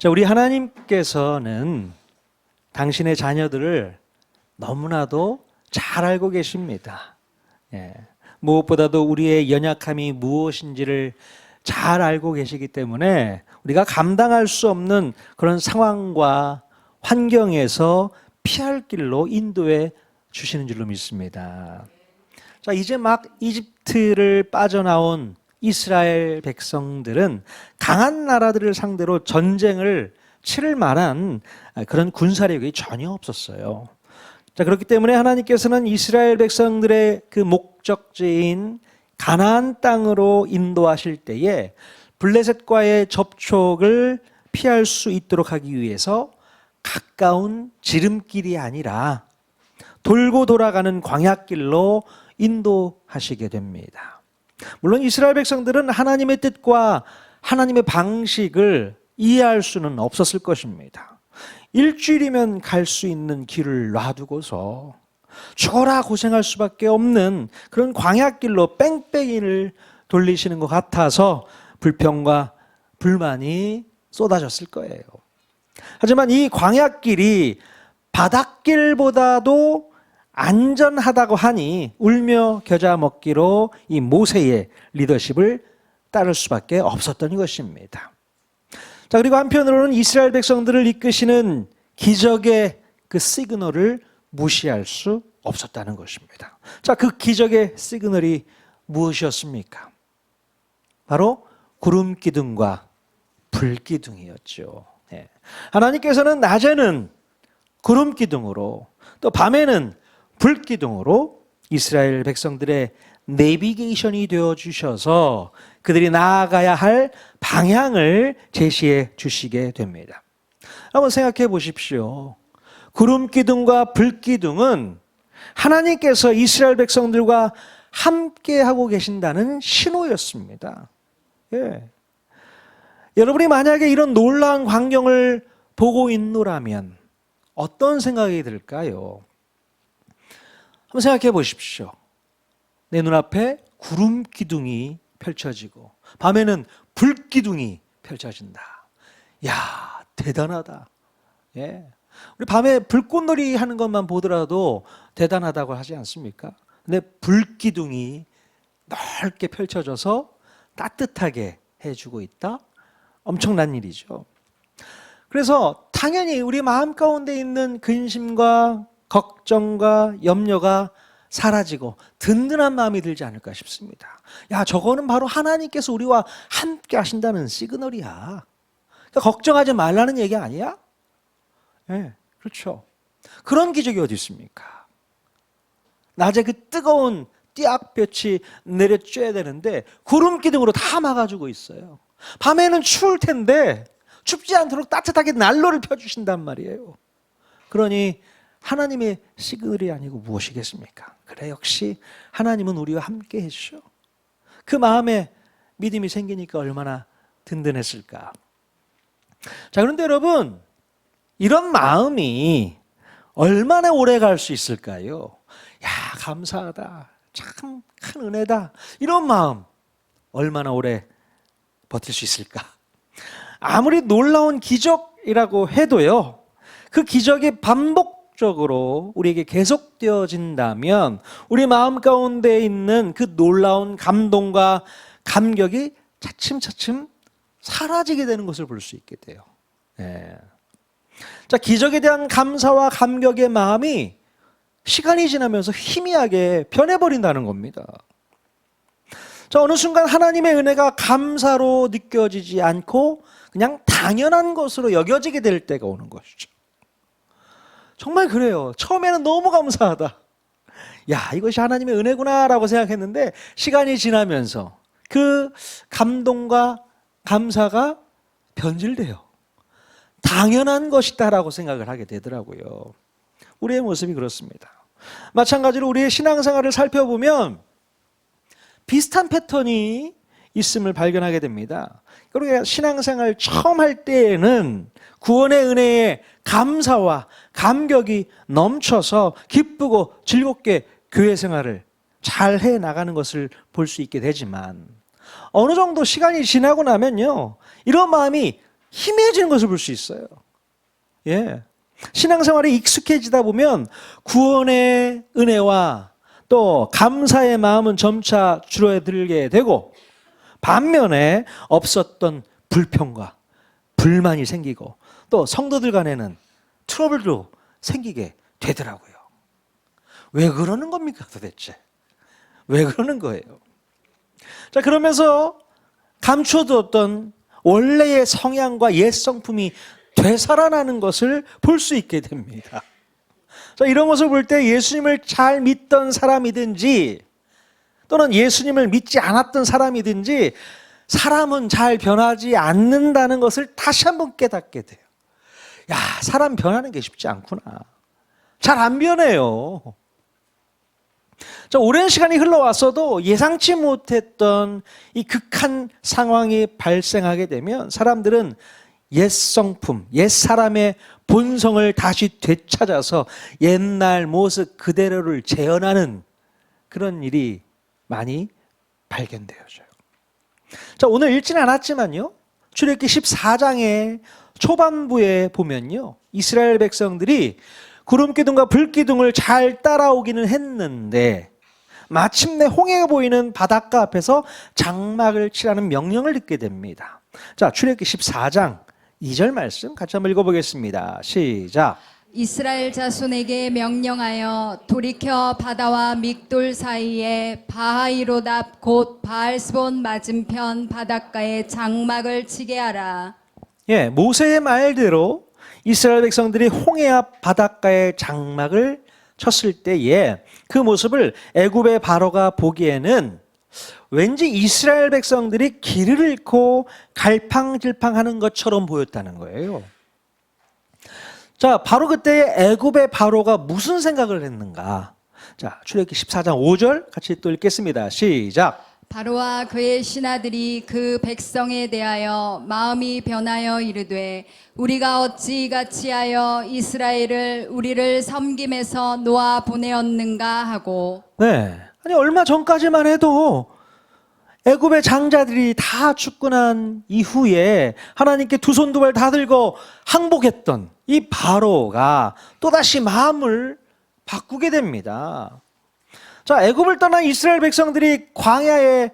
자, 우리 하나님께서는 당신의 자녀들을 너무나도 잘 알고 계십니다. 무엇보다도 우리의 연약함이 무엇인지를 잘 알고 계시기 때문에 우리가 감당할 수 없는 그런 상황과 환경에서 피할 길로 인도해 주시는 줄로 믿습니다. 자, 이제 막 이집트를 빠져나온 이스라엘 백성들은 강한 나라들을 상대로 전쟁을 치를 만한 그런 군사력이 전혀 없었어요. 자, 그렇기 때문에 하나님께서는 이스라엘 백성들의 그 목적지인 가나안 땅으로 인도하실 때에 블레셋과의 접촉을 피할 수 있도록 하기 위해서 가까운 지름길이 아니라 돌고 돌아가는 광야길로 인도하시게 됩니다. 물론 이스라엘 백성들은 하나님의 뜻과 하나님의 방식을 이해할 수는 없었을 것입니다. 일주일이면 갈 수 있는 길을 놔두고서 죽어라 고생할 수밖에 없는 그런 광야길로 뺑뺑이를 돌리시는 것 같아서 불평과 불만이 쏟아졌을 거예요. 하지만 이 광야길이 바닷길보다도 안전하다고 하니 울며 겨자 먹기로 이 모세의 리더십을 따를 수밖에 없었던 것입니다. 자, 그리고 한편으로는 이스라엘 백성들을 이끄시는 기적의 그 시그널을 무시할 수 없었다는 것입니다. 자, 그 기적의 시그널이 무엇이었습니까? 바로 구름 기둥과 불 기둥이었죠. 하나님께서는 낮에는 구름 기둥으로 또 밤에는 불 기둥으로 이스라엘 백성들의 내비게이션이 되어 주셔서 그들이 나아가야 할 방향을 제시해 주시게 됩니다. 한번 생각해 보십시오. 구름 기둥과 불 기둥은 하나님께서 이스라엘 백성들과 함께 하고 계신다는 신호였습니다. 여러분이 만약에 이런 놀라운 광경을 보고 있노라면 어떤 생각이 들까요? 한번 생각해 보십시오. 내 눈앞에 구름 기둥이 펼쳐지고 밤에는 불 기둥이 펼쳐진다. 야, 대단하다. 우리 밤에 불꽃놀이 하는 것만 보더라도 대단하다고 하지 않습니까? 근데 불 기둥이 넓게 펼쳐져서 따뜻하게 해주고 있다? 엄청난 일이죠. 그래서 당연히 우리 마음 가운데 있는 근심과 걱정과 염려가 사라지고 든든한 마음이 들지 않을까 싶습니다. 야, 저거는 바로 하나님께서 우리와 함께 하신다는 시그널이야. 그러니까 걱정하지 말라는 얘기 아니야? 그렇죠. 그런 기적이 어디 있습니까? 낮에 그 뜨거운 띠약볕이 내려쬐야 되는데 구름 기둥으로 다 막아주고 있어요. 밤에는 추울 텐데 춥지 않도록 따뜻하게 난로를 펴주신단 말이에요. 그러니 하나님의 시그널이 아니고 무엇이겠습니까? 그래, 역시 하나님은 우리와 함께 해주셔. 그 마음에 믿음이 생기니까 얼마나 든든했을까. 자, 그런데 여러분, 이런 마음이 얼마나 오래 갈 수 있을까요? 야, 감사하다. 참 큰 은혜다. 이런 마음 얼마나 오래 버틸 수 있을까? 아무리 놀라운 기적이라고 해도요, 그 기적이 반복적으로 우리에게 계속되어진다면 우리 마음 가운데 있는 그 놀라운 감동과 감격이 차츰차츰 사라지게 되는 것을 볼 수 있게 돼요. 자, 기적에 대한 감사와 감격의 마음이 시간이 지나면서 희미하게 변해버린다는 겁니다. 자, 어느 순간 하나님의 은혜가 감사로 느껴지지 않고 그냥 당연한 것으로 여겨지게 될 때가 오는 것이죠. 정말 그래요. 처음에는 너무 감사하다. 야, 이것이 하나님의 은혜구나라고 생각했는데 시간이 지나면서 그 감동과 감사가 변질돼요. 당연한 것이다라고 생각을 하게 되더라고요. 우리의 모습이 그렇습니다. 마찬가지로 우리의 신앙생활을 살펴보면 비슷한 패턴이 있음을 발견하게 됩니다. 그러니까 신앙생활 처음 할 때에는 구원의 은혜에 감사와 감격이 넘쳐서 기쁘고 즐겁게 교회 생활을 잘 해나가는 것을 볼 수 있게 되지만 어느 정도 시간이 지나고 나면요, 이런 마음이 희미해지는 것을 볼 수 있어요. 예. 신앙생활에 익숙해지다 보면 구원의 은혜와 또 감사의 마음은 점차 줄어들게 되고, 반면에 없었던 불평과 불만이 생기고 또 성도들 간에는 트러블도 생기게 되더라고요. 왜 그러는 겁니까 도대체? 왜 그러는 거예요? 자, 그러면서 감춰두었던 원래의 성향과 옛 성품이 되살아나는 것을 볼 수 있게 됩니다. 자, 이런 것을 볼 때 예수님을 잘 믿던 사람이든지 또는 예수님을 믿지 않았던 사람이든지 사람은 잘 변하지 않는다는 것을 다시 한번 깨닫게 돼요. 야, 사람 변하는 게 쉽지 않구나. 잘 안 변해요. 자, 오랜 시간이 흘러왔어도 예상치 못했던 이 극한 상황이 발생하게 되면 사람들은 옛 성품, 옛 사람의 본성을 다시 되찾아서 옛날 모습 그대로를 재현하는 그런 일이 많이 발견되어져요. 자, 오늘 읽지는 않았지만요, 출애굽기 14장의 초반부에 보면요, 이스라엘 백성들이 구름기둥과 불기둥을 잘 따라오기는 했는데 마침내 홍해가 보이는 바닷가 앞에서 장막을 치라는 명령을 듣게 됩니다. 자, 출애굽기 14장 2절 말씀 같이 한번 읽어보겠습니다. 시작. 이스라엘 자손에게 명령하여 돌이켜 바다와 믹돌 사이에 바하이로답 곧 바알스본 맞은편 바닷가에 장막을 치게 하라. 예, 모세의 말대로 이스라엘 백성들이 홍해 앞 바닷가에 장막을 쳤을 때에 그 모습을 애굽의 바로가 보기에는 왠지 이스라엘 백성들이 길을 잃고 갈팡질팡하는 것처럼 보였다는 거예요. 자, 바로 그때 애굽의 바로가 무슨 생각을 했는가? 자, 출애굽기 14장 5절 같이 또 읽겠습니다. 시작. 바로와 그의 신하들이 그 백성에 대하여 마음이 변하여 이르되 우리가 어찌 같이 하여 이스라엘을 우리를 섬김에서 놓아 보내었는가 하고. 네, 아니 얼마 전까지만 해도 애굽의 장자들이 다 죽고 난 이후에 하나님께 두 손 두 발 다 들고 항복했던 이 바로가 또다시 마음을 바꾸게 됩니다. 자, 애굽을 떠난 이스라엘 백성들이 광야에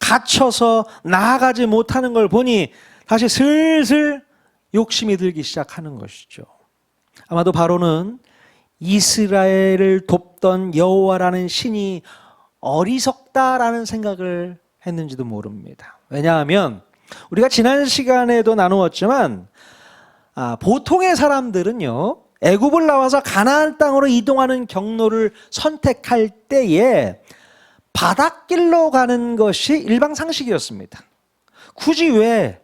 갇혀서 나아가지 못하는 걸 보니 다시 슬슬 욕심이 들기 시작하는 것이죠. 아마도 바로는 이스라엘을 돕던 여호와라는 신이 어리석다라는 생각을 했는지도 모릅니다. 왜냐하면 우리가 지난 시간에도 나누었지만 보통의 사람들은요, 애굽을 나와서 가나안 땅으로 이동하는 경로를 선택할 때에 바닷길로 가는 것이 일방상식이었습니다. 굳이 왜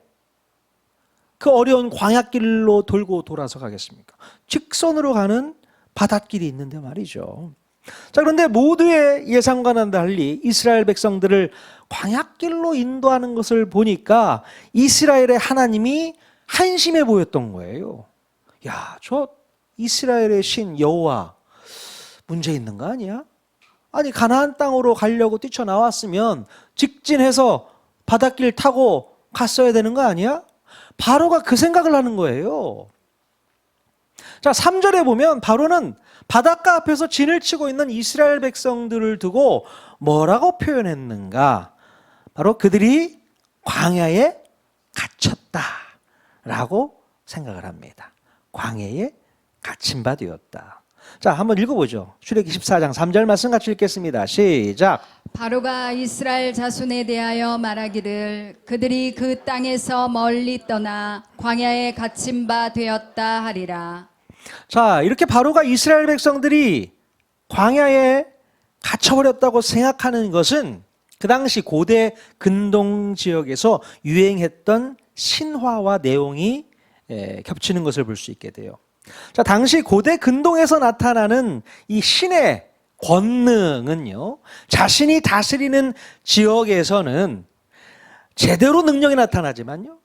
그 어려운 광야길로 돌고 돌아서 가겠습니까? 직선으로 가는 바닷길이 있는데 말이죠. 자, 그런데 모두의 예상과는 달리 이스라엘 백성들을 광야길로 인도하는 것을 보니까 이스라엘의 하나님이 한심해 보였던 거예요. 야, 저 이스라엘의 신 여호와 문제 있는 거 아니야? 아니, 가나안 땅으로 가려고 뛰쳐나왔으면 직진해서 바닷길 타고 갔어야 되는 거 아니야? 바로가 그 생각을 하는 거예요. 자, 3절에 보면 바로는 바닷가 앞에서 진을 치고 있는 이스라엘 백성들을 두고 뭐라고 표현했는가? 바로 그들이 광야에 갇혔다라고 생각을 합니다. 광야에 갇힌 바 되었다. 자, 한번 읽어보죠. 출애굽기 14장 3절 말씀 같이 읽겠습니다. 시작. 바로가 이스라엘 자손에 대하여 말하기를 그들이 그 땅에서 멀리 떠나 광야에 갇힌 바 되었다 하리라. 자, 이렇게 바로가 이스라엘 백성들이 광야에 갇혀버렸다고 생각하는 것은 그 당시 고대 근동 지역에서 유행했던 신화와 내용이 겹치는 것을 볼 수 있게 돼요. 자, 당시 고대 근동에서 나타나는 이 신의 권능은요, 자신이 다스리는 지역에서는 제대로 능력이 나타나지만요,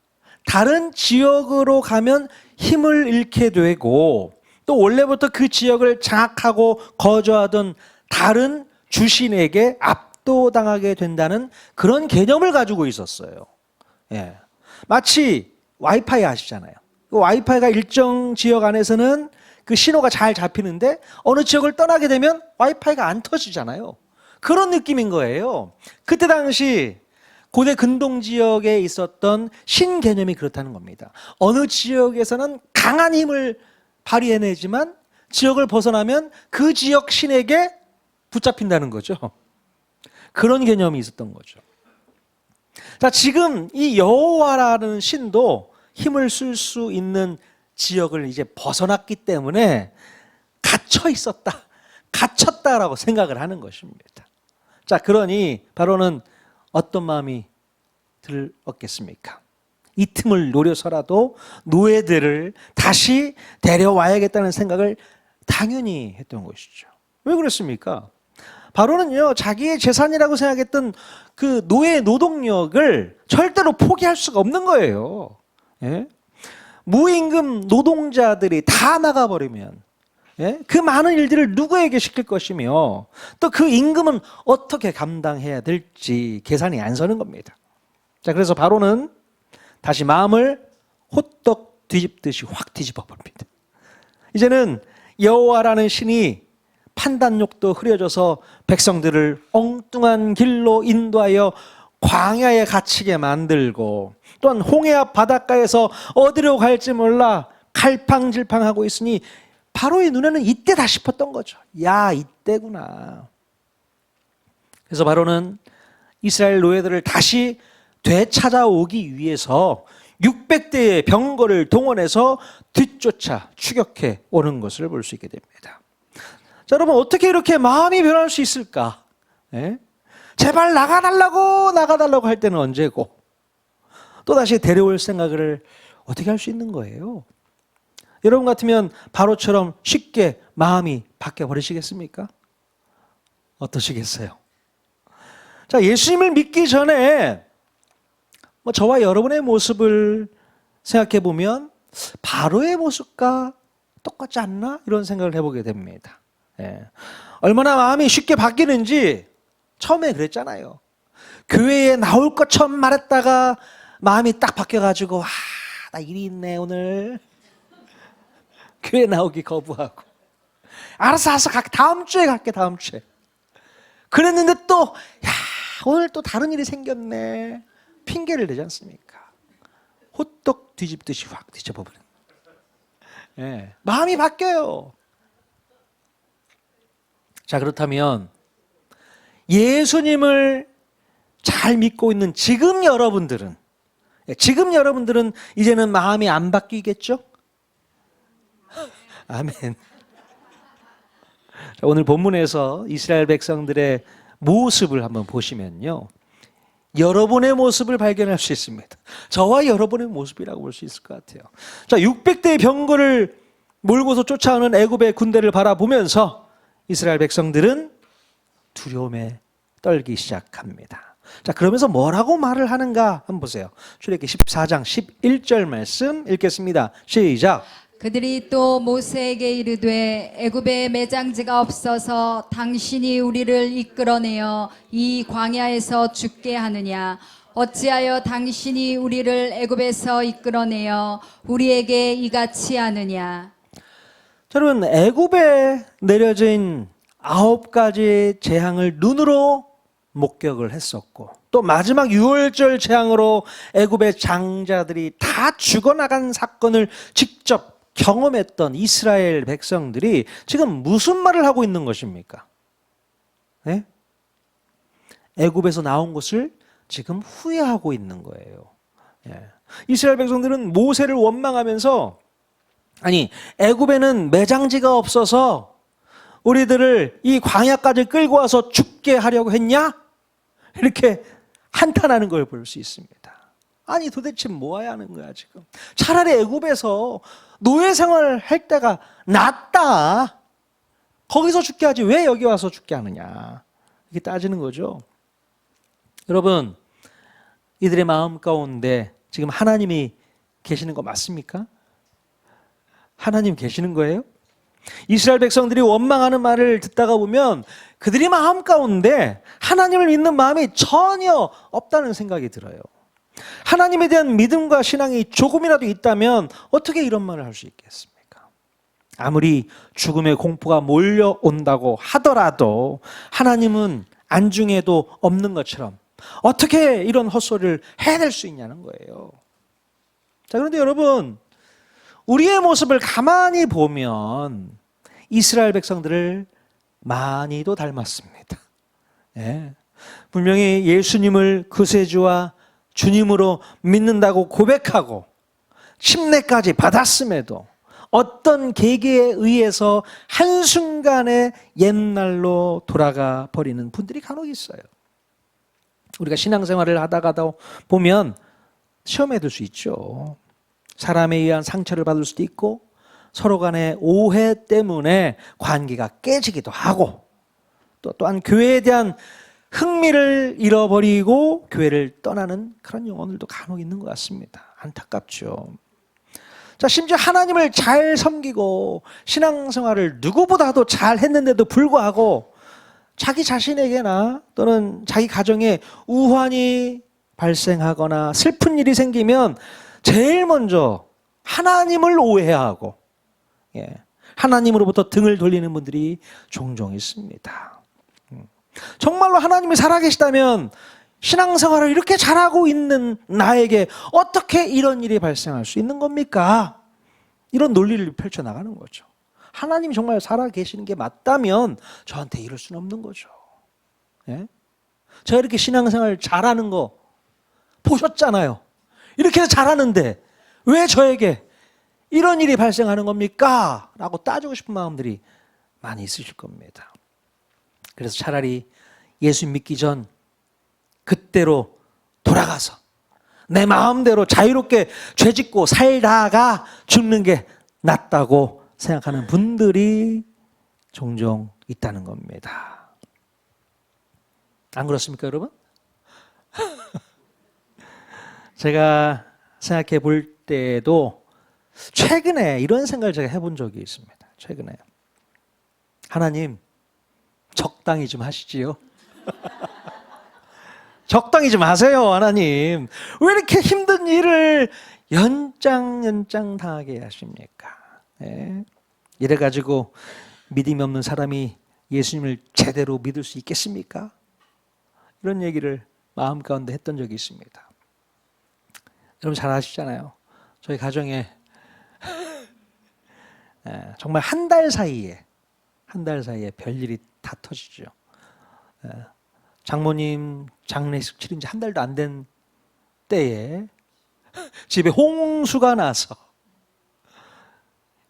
다른 지역으로 가면 힘을 잃게 되고 또 원래부터 그 지역을 장악하고 거주하던 다른 주신에게 압도당하게 된다는 그런 개념을 가지고 있었어요. 예. 마치 와이파이 아시잖아요. 그 와이파이가 일정 지역 안에서는 그 신호가 잘 잡히는데 어느 지역을 떠나게 되면 와이파이가 안 터지잖아요. 그런 느낌인 거예요. 그때 당시 고대 근동 지역에 있었던 신 개념이 그렇다는 겁니다. 어느 지역에서는 강한 힘을 발휘해내지만 지역을 벗어나면 그 지역 신에게 붙잡힌다는 거죠. 그런 개념이 있었던 거죠. 자, 지금 이 여호와라는 신도 힘을 쓸 수 있는 지역을 이제 벗어났기 때문에 갇혀 있었다, 갇혔다라고 생각을 하는 것입니다. 자, 그러니 바로는 어떤 마음이 들었겠습니까? 이 틈을 노려서라도 노예들을 다시 데려와야겠다는 생각을 당연히 했던 것이죠. 왜 그랬습니까? 바로는요, 자기의 재산이라고 생각했던 그 노예 노동력을 절대로 포기할 수가 없는 거예요. 예? 무임금 노동자들이 다 나가버리면 그 많은 일들을 누구에게 시킬 것이며 또 그 임금은 어떻게 감당해야 될지 계산이 안 서는 겁니다. 자, 그래서 바로는 다시 마음을 호떡 뒤집듯이 확 뒤집어 버립니다. 이제는 여호와라는 신이 판단력도 흐려져서 백성들을 엉뚱한 길로 인도하여 광야에 갇히게 만들고 또한 홍해 앞 바닷가에서 어디로 갈지 몰라 갈팡질팡하고 있으니 바로의 눈에는 이때다 싶었던 거죠. 야, 이때구나. 그래서 바로는 이스라엘 노예들을 다시 되찾아오기 위해서 600대의 병거를 동원해서 뒤쫓아 추격해 오는 것을 볼 수 있게 됩니다. 자, 여러분, 어떻게 이렇게 마음이 변할 수 있을까? 예? 제발 나가달라고 할 때는 언제고 또다시 데려올 생각을 어떻게 할 수 있는 거예요? 여러분 같으면 바로처럼 쉽게 마음이 바뀌어 버리시겠습니까? 어떠시겠어요? 자, 예수님을 믿기 전에 저와 여러분의 모습을 생각해 보면 바로의 모습과 똑같지 않나? 이런 생각을 해보게 됩니다. 예. 얼마나 마음이 쉽게 바뀌는지 처음에 그랬잖아요. 교회에 나올 것 처음 말했다가 마음이 딱 바뀌어가지고 나 일이 있네 오늘. 교회 나오기 거부하고 알았어 다음 주에 갈게 다음 주에. 그랬는데 또 오늘 또 다른 일이 생겼네. 핑계를 대지 않습니까? 호떡 뒤집듯이 확 뒤집어버리는. 예. 마음이 바뀌어요. 자, 그렇다면 예수님을 잘 믿고 있는 지금 여러분들은 이제는 마음이 안 바뀌겠죠? 아멘. 자, 오늘 본문에서 이스라엘 백성들의 모습을 한번 보시면요, 여러분의 모습을 발견할 수 있습니다. 저와 여러분의 모습이라고 볼 수 있을 것 같아요. 자, 600대의 병거를 몰고서 쫓아오는 애굽의 군대를 바라보면서 이스라엘 백성들은 두려움에 떨기 시작합니다. 자, 그러면서 뭐라고 말을 하는가 한번 보세요. 출애굽기 14장 11절 말씀 읽겠습니다. 시작. 그들이 또 모세에게 이르되 애굽에 매장지가 없어서 당신이 우리를 이끌어내어 이 광야에서 죽게 하느냐? 어찌하여 당신이 우리를 애굽에서 이끌어내어 우리에게 이같이 하느냐? 여러분, 애굽에 내려진 9가지 재앙을 눈으로 목격을 했었고 또 마지막 6월절 재앙으로 애굽의 장자들이 다 죽어나간 사건을 직접 경험했던 이스라엘 백성들이 지금 무슨 말을 하고 있는 것입니까? 네? 애굽에서 나온 것을 지금 후회하고 있는 거예요. 예. 이스라엘 백성들은 모세를 원망하면서 아니, 애굽에는 매장지가 없어서 우리들을 이 광야까지 끌고 와서 죽게 하려고 했냐? 이렇게 한탄하는 걸 볼 수 있습니다. 아니, 도대체 뭐 해야 하는 거야 지금? 차라리 애굽에서 노예 생활을 할 때가 낫다. 거기서 죽게 하지 왜 여기 와서 죽게 하느냐, 이렇게 따지는 거죠. 여러분, 이들의 마음 가운데 지금 하나님이 계시는 거 맞습니까? 하나님 계시는 거예요? 이스라엘 백성들이 원망하는 말을 듣다가 보면 그들이 마음 가운데 하나님을 믿는 마음이 전혀 없다는 생각이 들어요. 하나님에 대한 믿음과 신앙이 조금이라도 있다면 어떻게 이런 말을 할 수 있겠습니까? 아무리 죽음의 공포가 몰려온다고 하더라도 하나님은 안중에도 없는 것처럼 어떻게 이런 헛소리를 해낼 수 있냐는 거예요. 자, 그런데 여러분, 우리의 모습을 가만히 보면 이스라엘 백성들을 많이도 닮았습니다. 예. 분명히 예수님을 구세주와 주님으로 믿는다고 고백하고 침례까지 받았음에도 어떤 계기에 의해서 한순간에 옛날로 돌아가 버리는 분들이 간혹 있어요. 우리가 신앙생활을 하다가다 보면 시험에 들 수 있죠. 사람에 의한 상처를 받을 수도 있고 서로 간의 오해 때문에 관계가 깨지기도 하고 또한 교회에 대한 흥미를 잃어버리고 교회를 떠나는 그런 영혼들도 간혹 있는 것 같습니다. 안타깝죠. 자, 심지어 하나님을 잘 섬기고 신앙생활을 누구보다도 잘 했는데도 불구하고 자기 자신에게나 또는 자기 가정에 우환이 발생하거나 슬픈 일이 생기면 제일 먼저 하나님을 오해하고 하나님으로부터 등을 돌리는 분들이 종종 있습니다. 정말로 하나님이 살아계시다면 신앙생활을 이렇게 잘하고 있는 나에게 어떻게 이런 일이 발생할 수 있는 겁니까? 이런 논리를 펼쳐나가는 거죠. 하나님이 정말 살아계시는 게 맞다면 저한테 이럴 수는 없는 거죠. 예? 제가 이렇게 신앙생활 잘하는 거 보셨잖아요. 이렇게 해서 잘하는데 왜 저에게 이런 일이 발생하는 겁니까? 라고 따지고 싶은 마음들이 많이 있으실 겁니다. 그래서 차라리 예수 믿기 전 그때로 돌아가서 내 마음대로 자유롭게 죄짓고 살다가 죽는 게 낫다고 생각하는 분들이 종종 있다는 겁니다. 안 그렇습니까, 여러분? 제가 생각해 볼 때도 최근에 이런 생각을 제가 해본 적이 있습니다. 최근에 하나님 적당히 좀 하시지요. 적당히 좀 하세요, 하나님. 왜 이렇게 힘든 일을 연장 당하게 하십니까? 네. 이래가지고 믿음이 없는 사람이 예수님을 제대로 믿을 수 있겠습니까? 이런 얘기를 마음 가운데 했던 적이 있습니다. 여러분 잘 아시잖아요. 저희 가정에 정말 한 달 사이에 별일이 다 터지죠. 장모님 장례식 치른 지 한 달도 안 된 때에 집에 홍수가 나서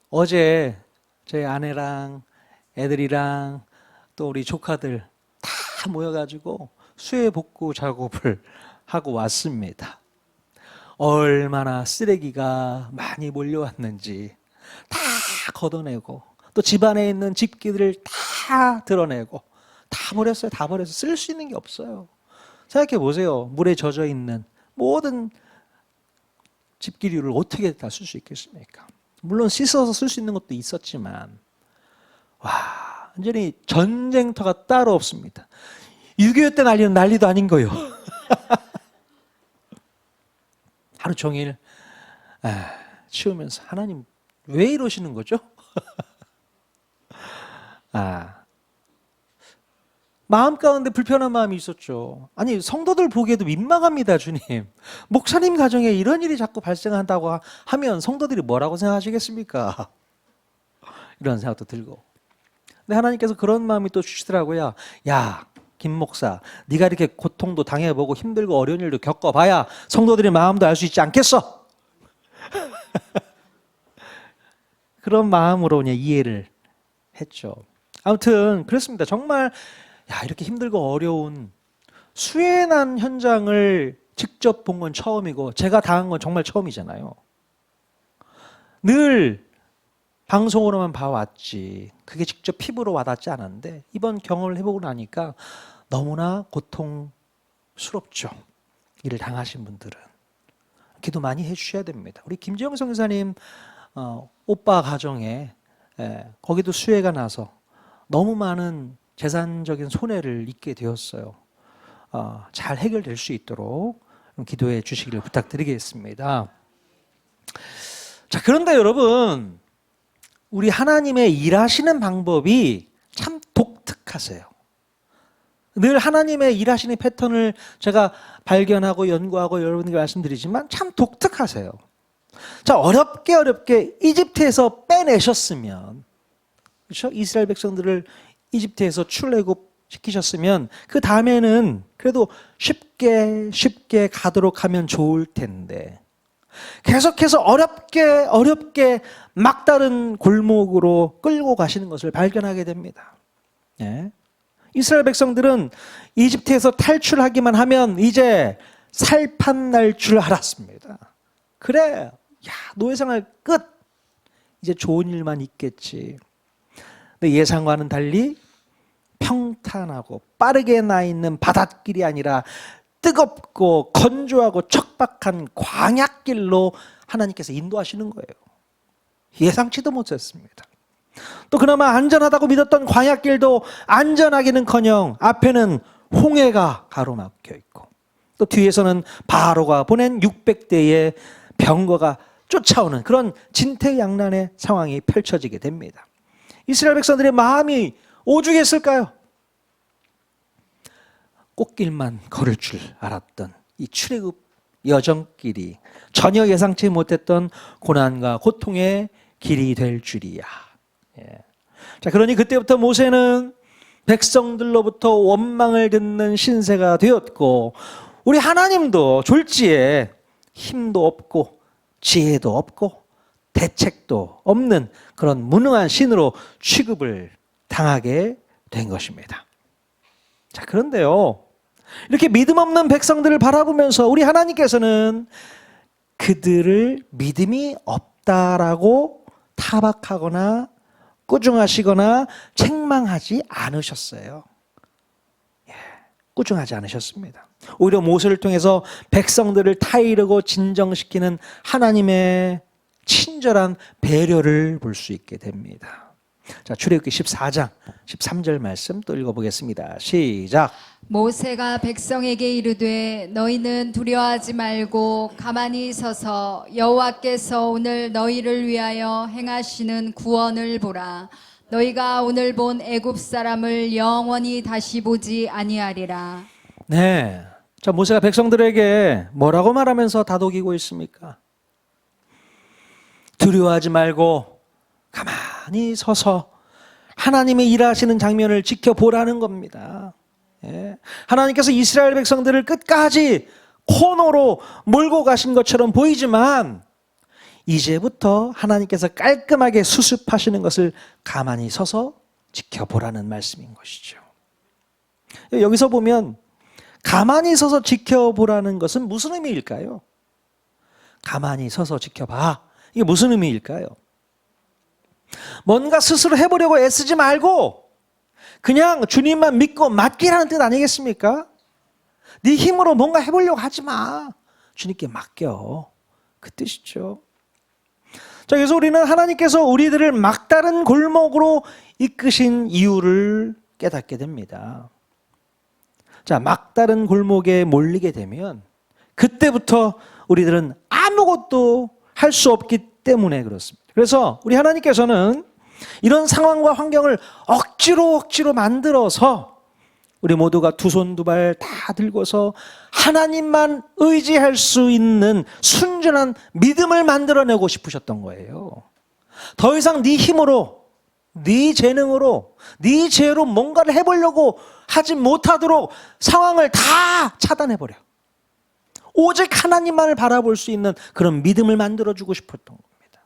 어제 제 아내랑 애들이랑 또 우리 조카들 다 모여가지고 수해 복구 작업을 하고 왔습니다. 얼마나 쓰레기가 많이 몰려왔는지 다 걷어내고 또 집안에 있는 집기들을 다 드러내고 다 버렸어요. 다 버려서 쓸 수 있는 게 없어요. 생각해 보세요. 물에 젖어 있는 모든 집기류를 어떻게 다 쓸 수 있겠습니까? 물론 씻어서 쓸 수 있는 것도 있었지만 와, 완전히 전쟁터가 따로 없습니다. 6.25 때 난리는 난리도 아닌 거예요. 하루 종일 치우면서 하나님 왜 이러시는 거죠? 마음 가운데 불편한 마음이 있었죠. 아니 성도들 보기에도 민망합니다, 주님. 목사님 가정에 이런 일이 자꾸 발생한다고 하면 성도들이 뭐라고 생각하시겠습니까? 이런 생각도 들고. 근데 하나님께서 그런 마음이 또 주시더라고요. 야, 김 목사, 네가 이렇게 고통도 당해보고 힘들고 어려운 일도 겪어봐야 성도들의 마음도 알 수 있지 않겠어? 그런 마음으로 그냥 이해를 했죠. 아무튼 그렇습니다. 정말 이렇게 힘들고 어려운 수해 난 현장을 직접 본 건 처음이고 제가 당한 건 정말 처음이잖아요. 늘 방송으로만 봐왔지 그게 직접 피부로 와닿지 않았는데 이번 경험을 해보고 나니까 너무나 고통스럽죠. 이를 당하신 분들은 기도 많이 해주셔야 됩니다. 우리 김지영 성사님 오빠 가정에 거기도 수해가 나서 너무 많은 재산적인 손해를 입게 되었어요. 잘 해결될 수 있도록 기도해 주시기를 부탁드리겠습니다. 자, 그런데 여러분, 우리 하나님의 일하시는 방법이 참 독특하세요. 늘 하나님의 일하시는 패턴을 제가 발견하고 연구하고 여러분에게 말씀드리지만 참 독특하세요. 자, 어렵게 이집트에서 빼내셨으면, 그렇죠? 이스라엘 백성들을 이집트에서 출애굽 시키셨으면 그 다음에는 그래도 쉽게 가도록 하면 좋을 텐데 계속해서 어렵게 막다른 골목으로 끌고 가시는 것을 발견하게 됩니다. 예. 이스라엘 백성들은 이집트에서 탈출하기만 하면 이제 살판 날 줄 알았습니다. 그래, 노예생활 끝. 이제 좋은 일만 있겠지. 근데 예상과는 달리 평탄하고 빠르게 나 있는 바닷길이 아니라 뜨겁고 건조하고 척박한 광야길로 하나님께서 인도하시는 거예요. 예상치도 못했습니다. 또 그나마 안전하다고 믿었던 광야길도 안전하기는커녕 앞에는 홍해가 가로막혀 있고 또 뒤에서는 바로가 보낸 600대의 병거가 쫓아오는 그런 진퇴양난의 상황이 펼쳐지게 됩니다. 이스라엘 백성들의 마음이 오죽했을까요? 꽃길만 걸을 줄 알았던 이 출애굽 여정길이 전혀 예상치 못했던 고난과 고통의 길이 될 줄이야. 예. 자, 그러니 그때부터 모세는 백성들로부터 원망을 듣는 신세가 되었고 우리 하나님도 졸지에 힘도 없고 지혜도 없고 대책도 없는 그런 무능한 신으로 취급을 당하게 된 것입니다. 자, 그런데요, 이렇게 믿음 없는 백성들을 바라보면서 우리 하나님께서는 그들을 믿음이 없다라고 타박하거나 꾸중하시거나 책망하지 않으셨어요. 꾸중하지 않으셨습니다. 오히려 모세를 통해서 백성들을 타이르고 진정시키는 하나님의 친절한 배려를 볼 수 있게 됩니다. 자, 출애굽기 14장 13절 말씀 또 읽어보겠습니다. 시작. 모세가 백성에게 이르되 너희는 두려워하지 말고 가만히 서서 여호와께서 오늘 너희를 위하여 행하시는 구원을 보라. 너희가 오늘 본 애굽 사람을 영원히 다시 보지 아니하리라. 네. 자, 모세가 백성들에게 뭐라고 말하면서 다독이고 있습니까? 두려워하지 말고 가만히 서서 하나님의 일하시는 장면을 지켜보라는 겁니다. 예. 하나님께서 이스라엘 백성들을 끝까지 코너로 몰고 가신 것처럼 보이지만 이제부터 하나님께서 깔끔하게 수습하시는 것을 가만히 서서 지켜보라는 말씀인 것이죠. 여기서 보면 가만히 서서 지켜보라는 것은 무슨 의미일까요? 가만히 서서 지켜봐. 이게 무슨 의미일까요? 뭔가 스스로 해보려고 애쓰지 말고 그냥 주님만 믿고 맡기라는 뜻 아니겠습니까? 네 힘으로 뭔가 해보려고 하지 마. 주님께 맡겨. 그 뜻이죠. 자, 그래서 우리는 하나님께서 우리들을 막다른 골목으로 이끄신 이유를 깨닫게 됩니다. 자, 막다른 골목에 몰리게 되면 그때부터 우리들은 아무것도 할 수 없기 때문에 그렇습니다. 그래서 우리 하나님께서는 이런 상황과 환경을 억지로 만들어서 우리 모두가 두 손 두 발 다 들고서 하나님만 의지할 수 있는 순전한 믿음을 만들어내고 싶으셨던 거예요. 더 이상 네 힘으로, 네 재능으로, 네 지혜로 뭔가를 해보려고 하지 못하도록 상황을 다 차단해버려. 오직 하나님만을 바라볼 수 있는 그런 믿음을 만들어주고 싶었던 겁니다.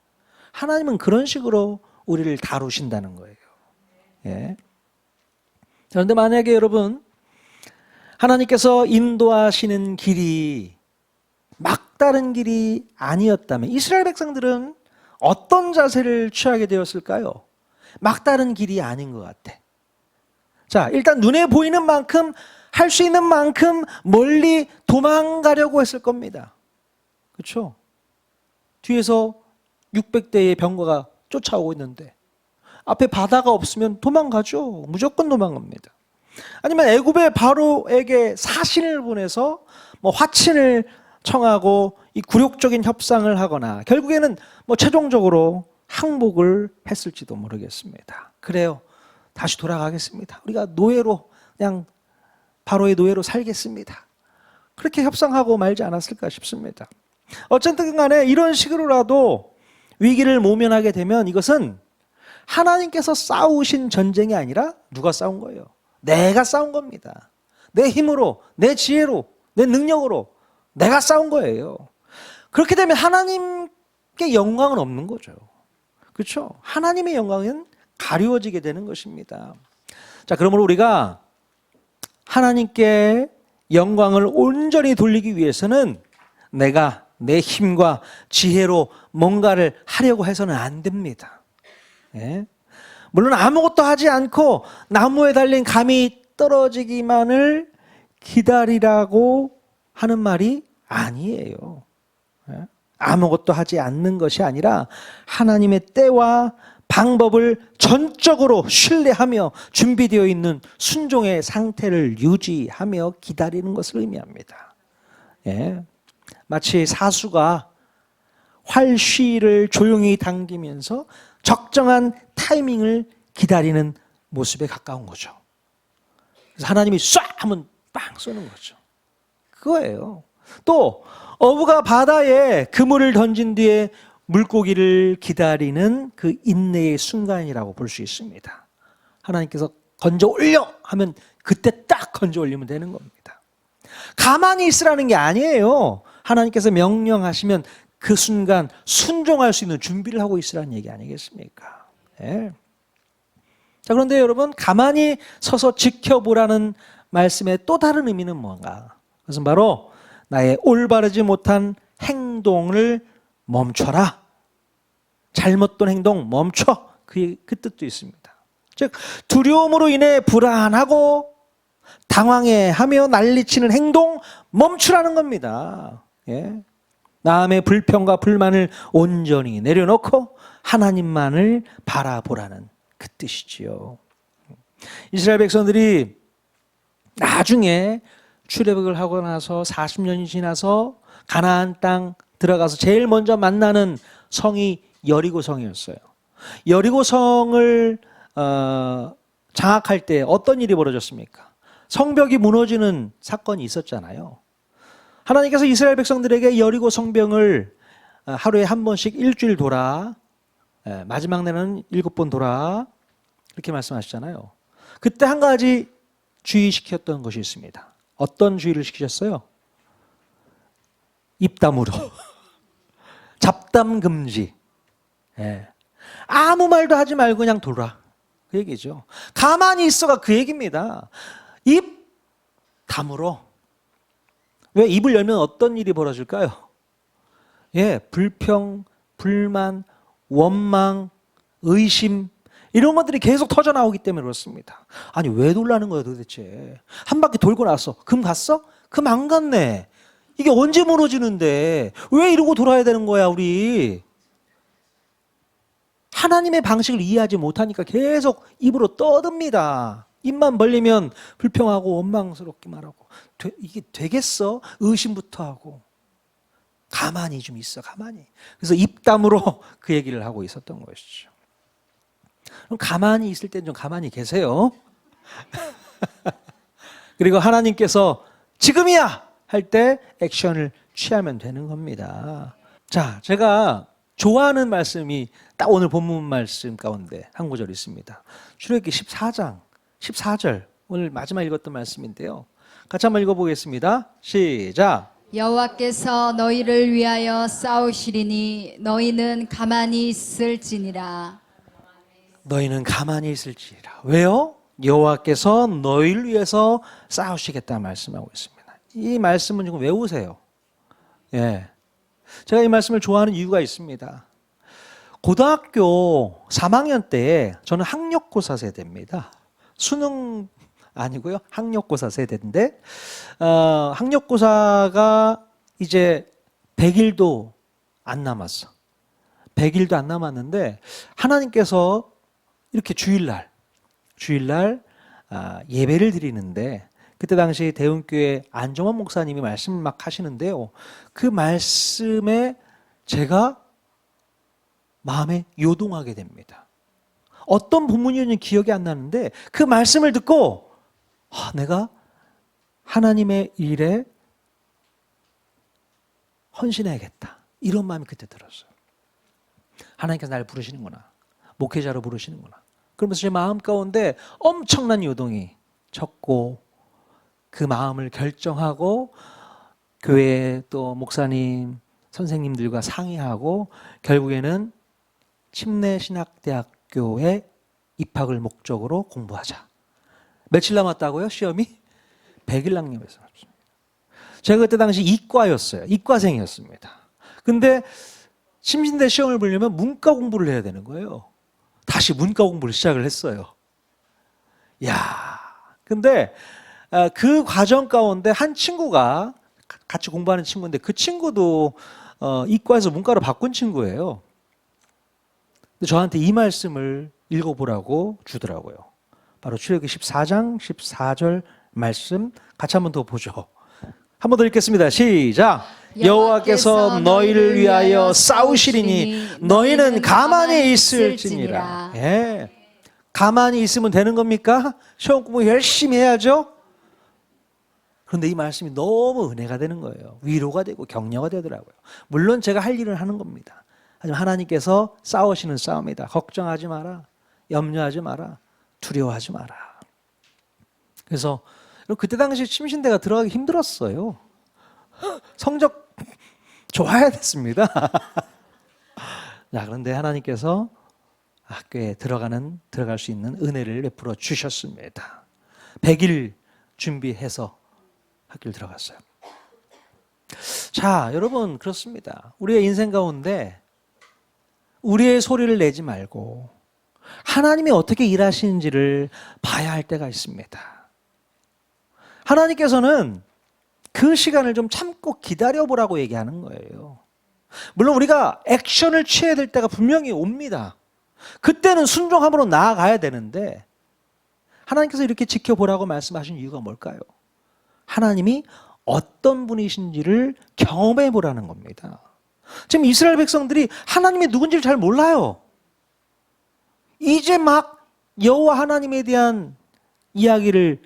하나님은 그런 식으로 우리를 다루신다는 거예요. 예. 그런데 만약에 여러분, 하나님께서 인도하시는 길이 막다른 길이 아니었다면 이스라엘 백성들은 어떤 자세를 취하게 되었을까요? 막다른 길이 아닌 것 같아. 자, 일단 눈에 보이는 만큼 할 수 있는 만큼 멀리 도망가려고 했을 겁니다. 그렇죠? 뒤에서 600대의 병거가 쫓아오고 있는데 앞에 바다가 없으면 도망가죠. 무조건 도망갑니다. 아니면 애굽의 바로에게 사신을 보내서 뭐 화친을 청하고 이 굴욕적인 협상을 하거나 결국에는 뭐 최종적으로 항복을 했을지도 모르겠습니다. 그래요. 다시 돌아가겠습니다. 우리가 노예로 그냥 바로의 노예로 살겠습니다. 그렇게 협상하고 말지 않았을까 싶습니다. 어쨌든 간에 이런 식으로라도 위기를 모면하게 되면 이것은 하나님께서 싸우신 전쟁이 아니라 누가 싸운 거예요? 내가 싸운 겁니다. 내 힘으로, 내 지혜로, 내 능력으로 내가 싸운 거예요. 그렇게 되면 하나님께 영광은 없는 거죠. 그렇죠? 하나님의 영광은 가리워지게 되는 것입니다. 자, 그러므로 우리가 하나님께 영광을 온전히 돌리기 위해서는 내가 내 힘과 지혜로 뭔가를 하려고 해서는 안 됩니다. 예? 물론 아무것도 하지 않고 나무에 달린 감이 떨어지기만을 기다리라고 하는 말이 아니에요. 예? 아무것도 하지 않는 것이 아니라 하나님의 때와 방법을 전적으로 신뢰하며 준비되어 있는 순종의 상태를 유지하며 기다리는 것을 의미합니다. 예. 마치 사수가 활쉬를 조용히 당기면서 적정한 타이밍을 기다리는 모습에 가까운 거죠. 그래서 하나님이 쏴 하면 빵 쏘는 거죠. 그거예요. 또 어부가 바다에 그물을 던진 뒤에 물고기를 기다리는 그 인내의 순간이라고 볼 수 있습니다. 하나님께서 건져 올려 하면 그때 딱 건져 올리면 되는 겁니다. 가만히 있으라는 게 아니에요. 하나님께서 명령하시면 그 순간 순종할 수 있는 준비를 하고 있으라는 얘기 아니겠습니까? 네. 자, 그런데 여러분, 가만히 서서 지켜보라는 말씀의 또 다른 의미는 뭔가? 그것은 바로 나의 올바르지 못한 행동을 멈춰라. 잘못된 행동 멈춰. 그 뜻도 있습니다. 즉 두려움으로 인해 불안하고 당황해하며 난리치는 행동 멈추라는 겁니다. 예. 남의 불평과 불만을 온전히 내려놓고 하나님만을 바라보라는 그 뜻이지요. 이스라엘 백성들이 나중에 출애굽을 하고 나서 40년이 지나서 가나안 땅 들어가서 제일 먼저 만나는 성이 여리고성이었어요. 여리고성을 장악할 때 어떤 일이 벌어졌습니까? 성벽이 무너지는 사건이 있었잖아요. 하나님께서 이스라엘 백성들에게 여리고 성벽을 하루에 한 번씩 일주일 돌아, 마지막 날은 7번 돌아, 이렇게 말씀하시잖아요. 그때 한 가지 주의시켰던 것이 있습니다. 어떤 주의를 시키셨어요? 입담으로. 잡담 금지. 예. 아무 말도 하지 말고 그냥 돌아. 그 얘기죠. 가만히 있어가 그 얘기입니다. 입 다물어. 왜 입을 열면 어떤 일이 벌어질까요? 예, 불평, 불만, 원망, 의심 이런 것들이 계속 터져 나오기 때문에 그렇습니다. 아니 왜 놀라는 거야 도대체? 한 바퀴 돌고 나서 금 갔어? 금 안 갔네. 이게 언제 무너지는데 왜 이러고 돌아야 되는 거야 우리? 하나님의 방식을 이해하지 못하니까 계속 입으로 떠듭니다. 입만 벌리면 불평하고 원망스럽게 말하고 이게 되겠어? 의심부터 하고 가만히 좀 있어 가만히. 그래서 입담으로 그 얘기를 하고 있었던 것이죠. 그럼 가만히 있을 땐 좀 가만히 계세요. 그리고 하나님께서 지금이야 할 때 액션을 취하면 되는 겁니다. 자, 제가 좋아하는 말씀이 딱 오늘 본문 말씀 가운데 한 구절 있습니다. 출애굽기 14장 14절 오늘 마지막 읽었던 말씀인데요. 같이 한번 읽어보겠습니다. 시작. 여호와께서 너희를 위하여 싸우시리니 너희는 가만히 있을지니라. 너희는 가만히 있을지라. 왜요? 여호와께서 너희를 위해서 싸우시겠다 말씀하고 있습니다. 이 말씀은 지금 외우세요. 예. 제가 이 말씀을 좋아하는 이유가 있습니다. 고등학교 3학년 때 저는 학력고사 세대입니다. 수능 아니고요. 학력고사 세대인데 학력고사가 이제 100일도 안 남았어. 100일도 안 남았는데 하나님께서 이렇게 주일날 예배를 드리는데 그때 당시 대흥교회 안정환 목사님이 말씀을 막 하시는데요. 그 말씀에 제가 마음에 요동하게 됩니다. 어떤 본문이었는지 기억이 안 나는데 그 말씀을 듣고 내가 하나님의 일에 헌신해야겠다. 이런 마음이 그때 들었어요. 하나님께서 나를 부르시는구나. 목회자로 부르시는구나. 그러면서 제 마음 가운데 엄청난 요동이 쳤고 그 마음을 결정하고 교회 또 목사님, 선생님들과 상의하고 결국에는 침례신학대학교에 입학을 목적으로 공부하자. 며칠 남았다고요? 시험이? 100일 남았습니다. 제가 그때 당시 이과였어요. 이과생이었습니다. 근데 심신대 시험을 보려면 문과 공부를 해야 되는 거예요. 다시 문과 공부를 시작을 했어요. 근데 그 과정 가운데 한 친구가 같이 공부하는 친구인데 그 친구도 이과에서 문과로 바꾼 친구예요. 근데 저한테 이 말씀을 읽어보라고 주더라고요. 바로 출애굽기 14장 14절 말씀 같이 한번 더 보죠. 한 번 더 읽겠습니다. 시작. 여호와께서 너희를 위하여 싸우시리니 너희는 가만히 있을지니라. 예. 가만히 있으면 되는 겁니까? 시험 공부 열심히 해야죠. 그런데 이 말씀이 너무 은혜가 되는 거예요. 위로가 되고 격려가 되더라고요. 물론 제가 할 일을 하는 겁니다. 하지만 하나님께서 싸우시는 싸움이다. 걱정하지 마라. 염려하지 마라. 두려워하지 마라. 그래서 그때 당시 침신대가 들어가기 힘들었어요. 성적 좋아야 됐습니다. 그런데 하나님께서 학교에 들어갈 수 있는 은혜를 베풀어 주셨습니다. 100일 준비해서 학교를 들어갔어요. 자, 여러분 그렇습니다. 우리의 인생 가운데 우리의 소리를 내지 말고 하나님이 어떻게 일하시는지를 봐야 할 때가 있습니다. 하나님께서는 그 시간을 좀 참고 기다려보라고 얘기하는 거예요. 물론 우리가 액션을 취해야 될 때가 분명히 옵니다. 그때는 순종함으로 나아가야 되는데 하나님께서 이렇게 지켜보라고 말씀하신 이유가 뭘까요? 하나님이 어떤 분이신지를 경험해 보라는 겁니다. 지금 이스라엘 백성들이 하나님이 누군지를 잘 몰라요. 이제 막 여호와 하나님에 대한 이야기를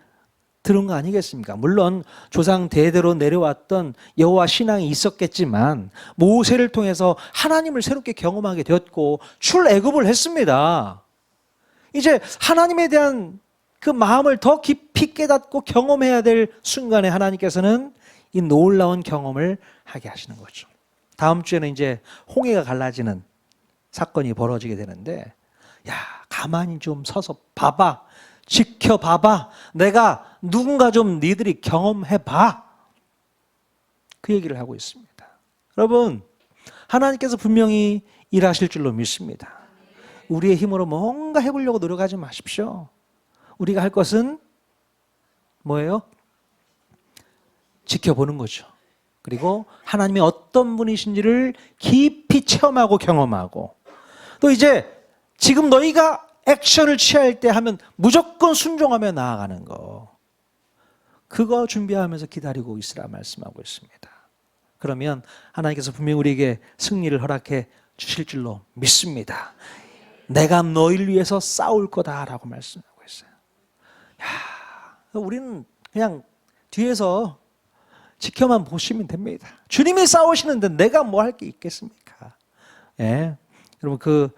들은 거 아니겠습니까? 물론 조상 대대로 내려왔던 여호와 신앙이 있었겠지만 모세를 통해서 하나님을 새롭게 경험하게 되었고 출애굽을 했습니다. 이제 하나님에 대한 그 마음을 더 깊이 깨닫고 경험해야 될 순간에 하나님께서는 이 놀라운 경험을 하게 하시는 거죠. 다음 주에는 이제 홍해가 갈라지는 사건이 벌어지게 되는데 가만히 좀 서서 봐봐. 지켜봐봐. 내가 누군가 좀 니들이 경험해봐. 그 얘기를 하고 있습니다. 여러분, 하나님께서 분명히 일하실 줄로 믿습니다. 우리의 힘으로 뭔가 해보려고 노력하지 마십시오. 우리가 할 것은 뭐예요? 지켜보는 거죠. 그리고 하나님이 어떤 분이신지를 깊이 체험하고 경험하고 또 이제 지금 너희가 액션을 취할 때 하면 무조건 순종하며 나아가는 거. 그거 준비하면서 기다리고 있으라 말씀하고 있습니다. 그러면 하나님께서 분명히 우리에게 승리를 허락해 주실 줄로 믿습니다. 내가 너희를 위해서 싸울 거다라고 말씀하고 있어요. 우리는 그냥 뒤에서 지켜만 보시면 됩니다. 주님이 싸우시는데 내가 뭐 할 게 있겠습니까? 여러분 그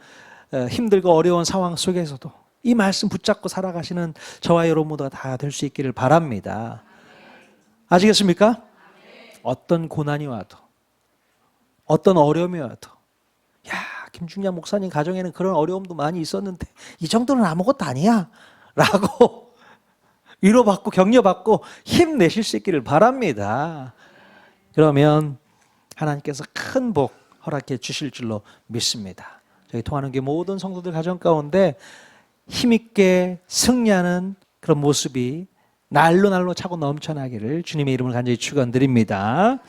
힘들고 어려운 상황 속에서도 이 말씀 붙잡고 살아가시는 저와 여러분 모두가 다 될 수 있기를 바랍니다. 아시겠습니까? 어떤 고난이 와도 어떤 어려움이 와도 김중량 목사님 가정에는 그런 어려움도 많이 있었는데 이 정도는 아무것도 아니야 라고 위로받고 격려받고 힘내실 수 있기를 바랍니다. 그러면 하나님께서 큰 복 허락해 주실 줄로 믿습니다. 저희 통하는 게 모든 성도들 가정 가운데 힘있게 승리하는 그런 모습이 날로 차고 넘쳐나기를 주님의 이름을 간절히 축원드립니다.